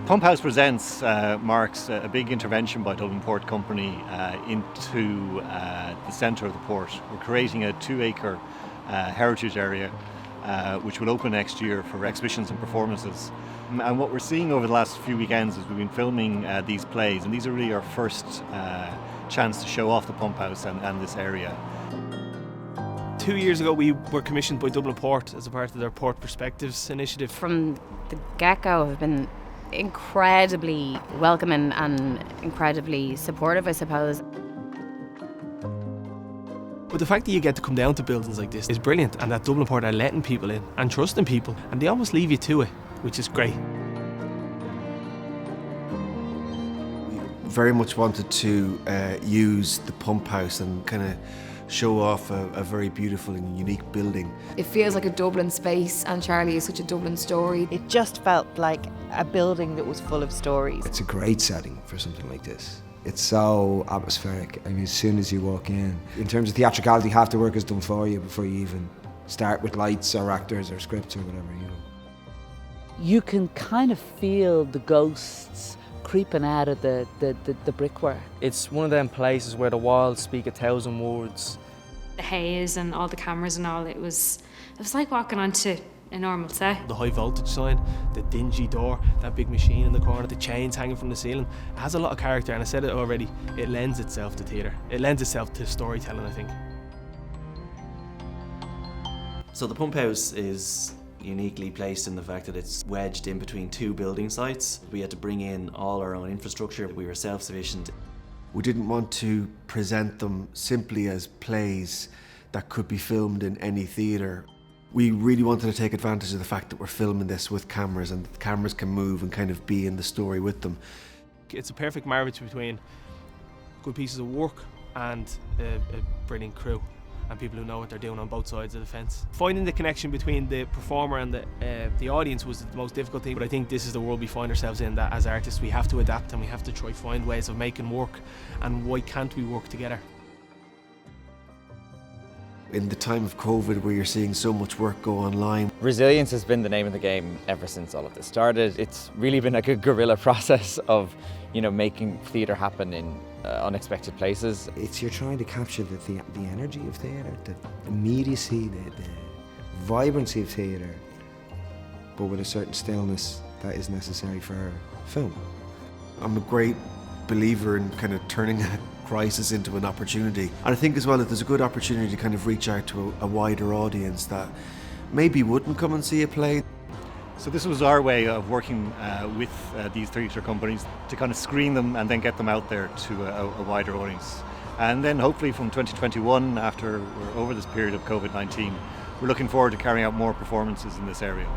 Pumphouse Presents marks a big intervention by Dublin Port Company into the centre of the port. We're creating a 2-acre heritage area which will open next year for exhibitions and performances. And what we're seeing over the last few weekends is we've been filming these plays, and these are really our first chance to show off the Pumphouse and this area. 2 years ago we were commissioned by Dublin Port as a part of their Port Perspectives initiative. From the get-go have been incredibly welcoming and incredibly supportive, I suppose. But the fact that you get to come down to buildings like this is brilliant, and that Dublin Port are letting people in and trusting people, and they almost leave you to it, which is great. We very much wanted to use the Pumphouse and kind of show off a very beautiful and unique building. It feels like a Dublin space, and Charlie is such a Dublin story. It just felt like a building that was full of stories. It's a great setting for something like this. It's so atmospheric. I mean, as soon as you walk in terms of theatricality, half the work is done for you before you even start with lights or actors or scripts or whatever, you know. You can kind of feel the ghosts creeping out of the brickwork. It's one of them places where the walls speak 1,000 words. The haze and all the cameras and all, it was like walking onto a normal set. The high voltage sign, the dingy door, that big machine in the corner, the chains hanging from the ceiling. It has a lot of character, and I said it already, it lends itself to theatre. It lends itself to storytelling, I think. So the Pumphouse is uniquely placed in the fact that it's wedged in between 2 building sites. We had to bring in all our own infrastructure. We were self-sufficient. We didn't want to present them simply as plays that could be filmed in any theatre. We really wanted to take advantage of the fact that we're filming this with cameras, and the cameras can move and kind of be in the story with them. It's a perfect marriage between good pieces of work and a brilliant crew, and people who know what they're doing on both sides of the fence. Finding the connection between the performer and the audience was the most difficult thing, but I think this is the world we find ourselves in, that as artists we have to adapt and we have to try find ways of making work, and why can't we work together? In the time of COVID, where you're seeing so much work go online. Resilience has been the name of the game ever since all of this started. It's really been like a guerrilla process of, making theatre happen in unexpected places. You're trying to capture the energy of theatre, the immediacy, the vibrancy of theatre, but with a certain stillness that is necessary for film. I'm a great believer in kind of turning a crisis into an opportunity. And I think as well that there's a good opportunity to kind of reach out to a wider audience that maybe wouldn't come and see a play. So this was our way of working with these theatre companies to kind of screen them and then get them out there to a wider audience. And then hopefully from 2021, after we're over this period of COVID-19, we're looking forward to carrying out more performances in this area.